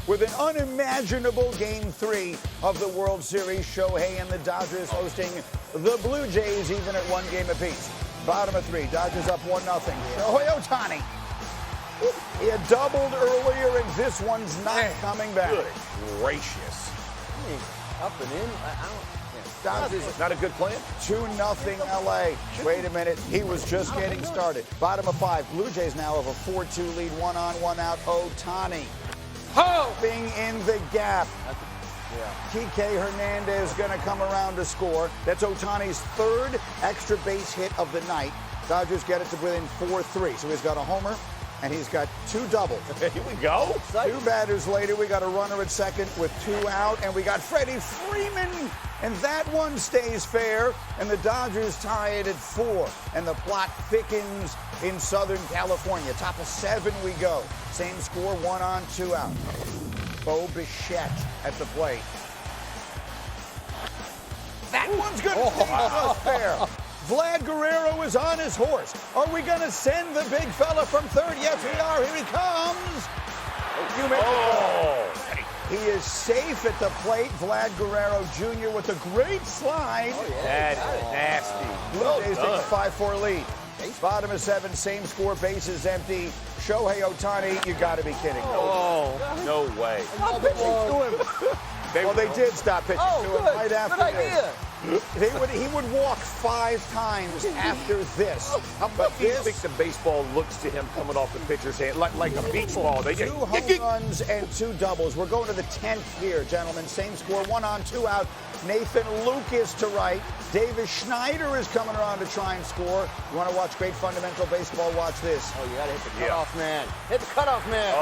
with an unimaginable Game 3 of the World Series. Shohei and the Dodgers hosting the Blue Jays, even at 1 game apiece. Bottom of 3, Dodgers up 1-0. Shohei Ohtani. He had doubled earlier, and this one's not coming back. Good gracious. Up and in. Dodgers, Not a good plan. 2-0 LA. Wait a minute, he was just getting started. Bottom of 5, Blue Jays now have a 4-2 lead, 1 on, 1 out. Ohtani. Being in the gap. Kike Hernandez going to come around to score. That's Ohtani's 3rd extra base hit of the night. Dodgers get it to within 4-3. So he's got a homer and he's got 2 doubles. Here we go. 2 batters later, we got a runner at second with 2 out, and we got Freddie Freeman, and that one stays fair, and the Dodgers tie it at 4, and the plot thickens in Southern California. Top of 7 we go. Same score, 1 on, 2 out. Bo Bichette at the plate. That one's going to stay just fair. Vlad Guerrero is on his horse. Are we going to send the big fella from third? Yes, we are. Here he comes. You make He is safe at the plate. Vlad Guerrero Jr. with a great slide. That is nasty. Blue Jays take a 5-4 lead. Bottom of 7, same score, bases empty. Shohei Ohtani, you got to be kidding. No way. Stop pitching to him. They did stop pitching to him right after Good idea. this. He would walk 5 times after this. How about do you think the baseball looks to him coming off the pitcher's hand like a beach ball? They 2 home runs and 2 doubles. We're going to the 10th here, gentlemen. Same score, 1 on, 2 out. Nathan Lucas to right. Davis Schneider is coming around to try and score. You want to watch great fundamental baseball? Watch this. Oh, you got to hit the cutoff man. Hit the cutoff man.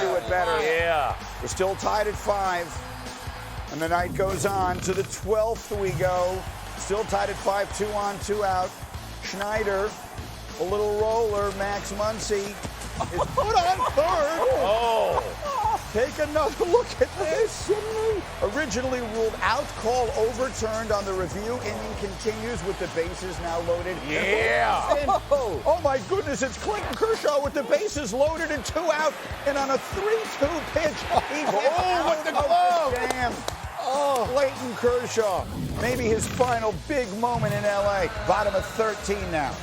Do it better. Yeah. We're still tied at 5. And the night goes on. To the 12th we go. Still tied at 5, 2 on, 2 out. Schneider, a little roller. Max Muncy is put on third. Take another look at this. Originally ruled out, call overturned on the review. Inning continues with the bases now loaded. Yeah. Oh my goodness, it's Clayton Kershaw with the bases loaded and 2 out. And on a 3-2 pitch, he hit with the glove. Damn. Clayton Kershaw. Maybe his final big moment in LA. Bottom of 13 now.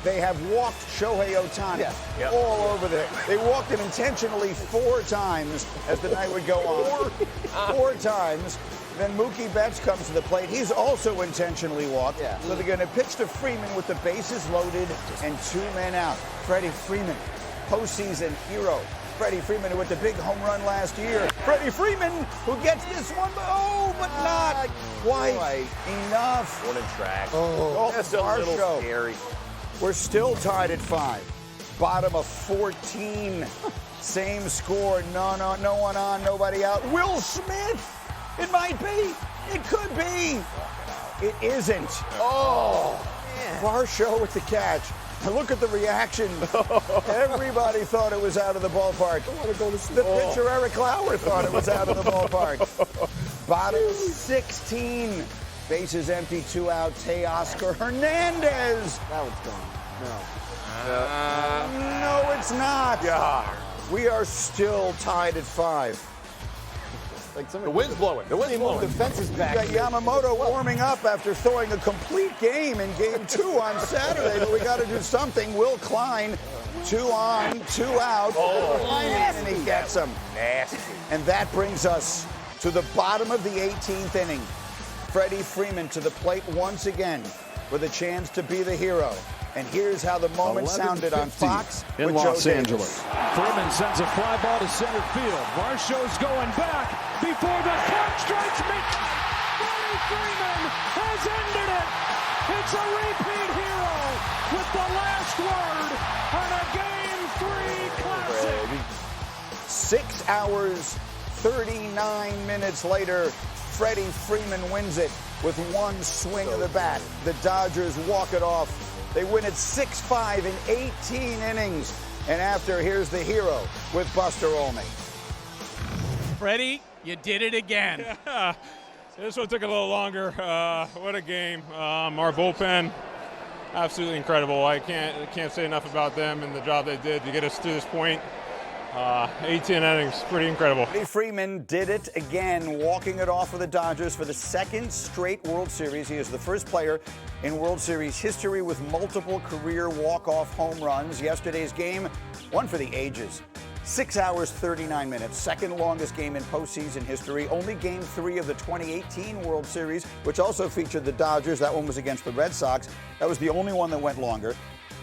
They have walked Shohei Ohtani all over there. They walked him intentionally 4 times as the night would go on. 4 times. Then Mookie Betts comes to the plate. He's also intentionally walked. So they're going to pitch to Freeman with the bases loaded and 2 men out. Freddie Freeman, postseason hero. Freddie Freeman with the big home run last year. Freddie Freeman who gets this one, but not quite enough. Warning track. That's a little show. scary. We're still tied at 5. Bottom of 14. Same score. No one on, nobody out. Will Smith. It might be. It could be. It isn't. Varsho with the catch. Look at the reaction. Everybody thought it was out of the ballpark. The pitcher, Eric Lauer, thought it was out of the ballpark. Bottom 16. Bases empty, 2 out. Teoscar Hernandez. That one's gone. No, it's not. We are still tied at 5. Like The wind's blowing. The wind's blowing. The fence is back. We got Yamamoto warming up after throwing a complete game in Game 2 on Saturday, but we got to do something. Will Klein, 2 on, 2 out. And he gets him. Nasty. And that brings us to the bottom of the 18th inning. Freddie Freeman to the plate once again with a chance to be the hero. And here's how the moment sounded on Fox in with Los Joe Angeles. Freeman sends a fly ball to center field. Varsho's going back before the clock strikes me. Freddie Freeman has ended it. It's a repeat hero with the last word on a Game 3 classic. 6 hours, 39 minutes later, Freddie Freeman wins it with 1 swing of the bat. The Dodgers walk it off. They win it 6-5 in 18 innings. And after, here's the hero with Buster Olney. Freddie, you did it again. Yeah, this one took a little longer. What a game. Our bullpen, absolutely incredible. I can't say enough about them and the job they did to get us to this point. 18 innings, pretty incredible. Freddie Freeman did it again, walking it off for the Dodgers for the second straight World Series. He is the first player in World Series history with multiple career walk-off home runs. Yesterday's game, one for the ages. 6 hours, 39 minutes, second longest game in postseason history. Only Game 3 of the 2018 World Series, which also featured the Dodgers. That one was against the Red Sox. That was the only one that went longer.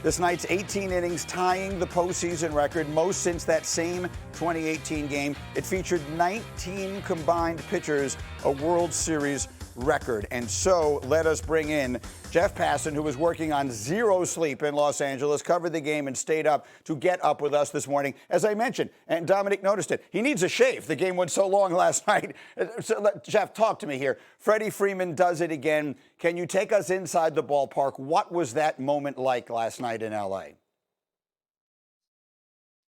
This night's 18 innings, tying the postseason record, most since that same 2018 game. It featured 19 combined pitchers, a World Series record. And so let us bring in Jeff Passan, who was working on zero sleep in Los Angeles, covered the game and stayed up to get up with us this morning. As I mentioned, and Dominic noticed it, he needs a shave. The game went so long last night. So Jeff, talk to me here. Freddie Freeman does it again. Can you take us inside the ballpark? What was that moment like last night in L.A.?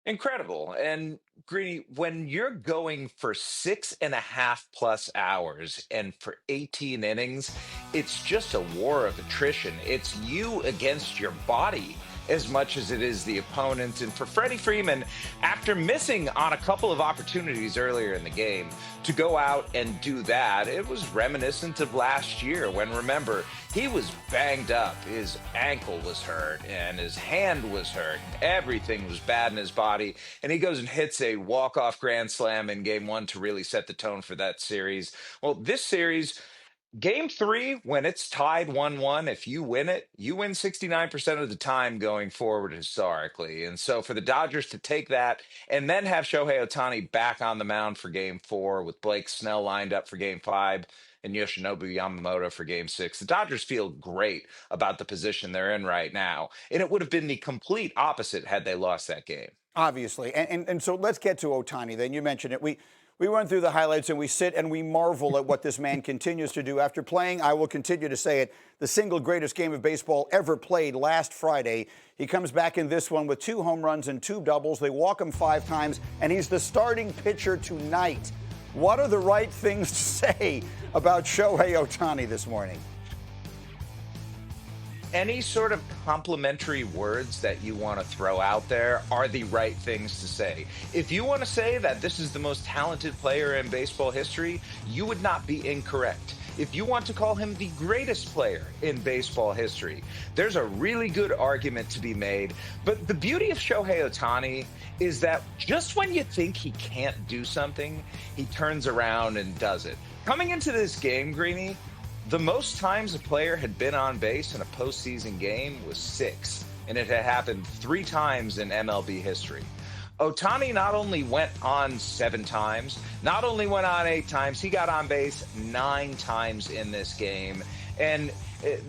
Incredible. And Greeny, when you're going for 6.5+ hours and for 18 innings, it's just a war of attrition. It's you against your body as much as it is the opponent. And for Freddie Freeman, after missing on a couple of opportunities earlier in the game, to go out and do that, it was reminiscent of last year when, remember, he was banged up. His ankle was hurt and his hand was hurt. Everything was bad in his body. And he goes and hits a walk-off grand slam in Game 1 to really set the tone for that series. Well, this series, Game 3, when it's tied 1-1, if you win it, you win 69% of the time going forward historically. And so for the Dodgers to take that and then have Shohei Ohtani back on the mound for Game 4 with Blake Snell lined up for Game 5 and Yoshinobu Yamamoto for Game 6, the Dodgers feel great about the position they're in right now. And it would have been the complete opposite had they lost that game. Obviously. And so let's get to Ohtani then. You mentioned it. We run through the highlights and we sit and we marvel at what this man continues to do. After playing, I will continue to say it, the single greatest game of baseball ever played last Friday. He comes back in this one with 2 home runs and 2 doubles. They walk him 5 times, and he's the starting pitcher tonight. What are the right things to say about Shohei Ohtani this morning? Any sort of complimentary words that you want to throw out there are the right things to say. If you want to say that this is the most talented player in baseball history, you would not be incorrect. If you want to call him the greatest player in baseball history, there's a really good argument to be made. But the beauty of Shohei Ohtani is that just when you think he can't do something, he turns around and does it. Coming into this game, Greeny, the most times a player had been on base in a postseason game was 6, and it had happened 3 times in MLB history. Ohtani not only went on 7 times, not only went on 8 times, he got on base 9 times in this game. And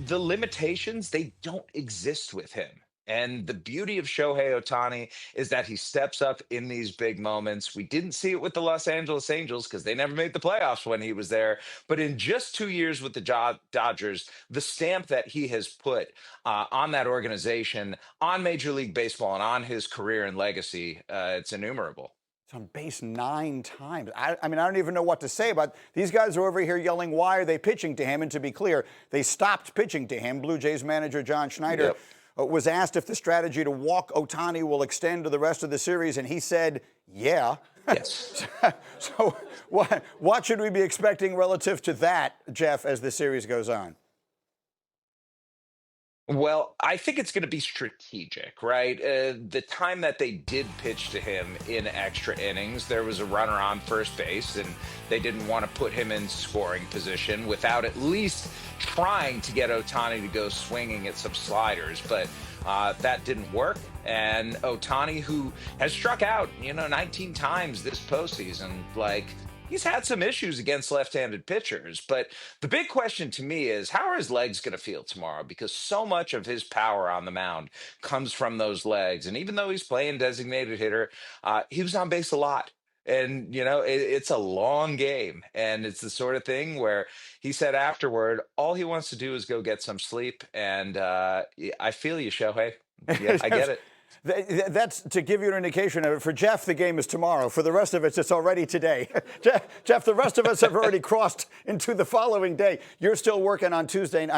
the limitations, they don't exist with him. And the beauty of Shohei Ohtani is that he steps up in these big moments. We didn't see it with the Los Angeles Angels because they never made the playoffs when he was there. But in just 2 years with the Dodgers, the stamp that he has put on that organization, on Major League Baseball, and on his career and legacy, it's innumerable. It's on base 9 times. I mean, I don't even know what to say about these guys are over here yelling, why are they pitching to him? And to be clear, they stopped pitching to him. Blue Jays manager John Schneider was asked if the strategy to walk Ohtani will extend to the rest of the series, and he said, yeah. Yes. So what should we be expecting relative to that, Jeff, as the series goes on? Well, I think it's going to be strategic, right? The time that they did pitch to him in extra innings, there was a runner on first base, and they didn't want to put him in scoring position without at least trying to get Ohtani to go swinging at some sliders. But that didn't work. And Ohtani, who has struck out, 19 times this postseason, he's had some issues against left-handed pitchers, but the big question to me is, how are his legs going to feel tomorrow? Because so much of his power on the mound comes from those legs. And even though he's playing designated hitter, he was on base a lot. And, it's a long game. And it's the sort of thing where he said afterward, all he wants to do is go get some sleep. And I feel you, Shohei. Yeah, I get it. That's to give you an indication of it. For Jeff, the game is tomorrow. For the rest of us, it's already today. Jeff, the rest of us have already crossed into the following day. You're still working on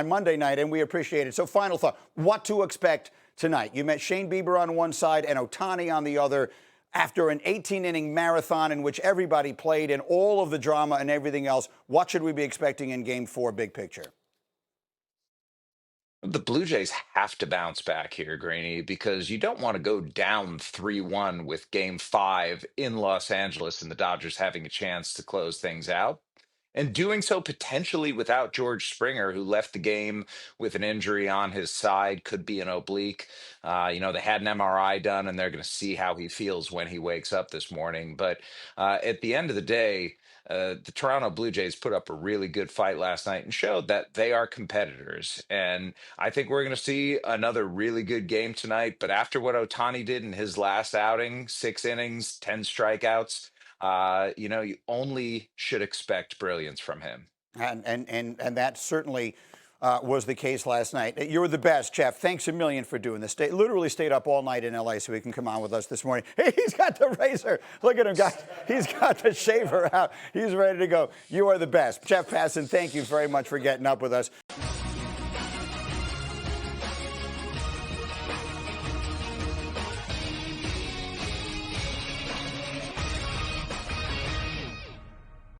Monday night, and we appreciate it. So final thought, what to expect tonight? You met Shane Bieber on one side and Ohtani on the other. after an 18-inning marathon in which everybody played and all of the drama and everything else. What should we be expecting in Game 4, big picture? The Blue Jays have to bounce back here, Greeny, because you don't want to go down 3-1 with game 5 in Los Angeles and the Dodgers having a chance to close things out. And doing so potentially without George Springer, who left the game with an injury on his side, could be an oblique. They had an MRI done, and they're going to see how he feels when he wakes up this morning. But at the end of the day, the Toronto Blue Jays put up a really good fight last night and showed that they are competitors. And I think we're going to see another really good game tonight. But after what Ohtani did in his last outing, 6 innings, 10 strikeouts, you only should expect brilliance from him. And that certainly was the case last night. You're the best, Jeff. Thanks a million for doing this. Literally stayed up all night in L.A. so he can come on with us this morning. Hey, he's got the razor. Look at him, guys. He's got the shaver out. He's ready to go. You are the best. Jeff Passan, thank you very much for getting up with us.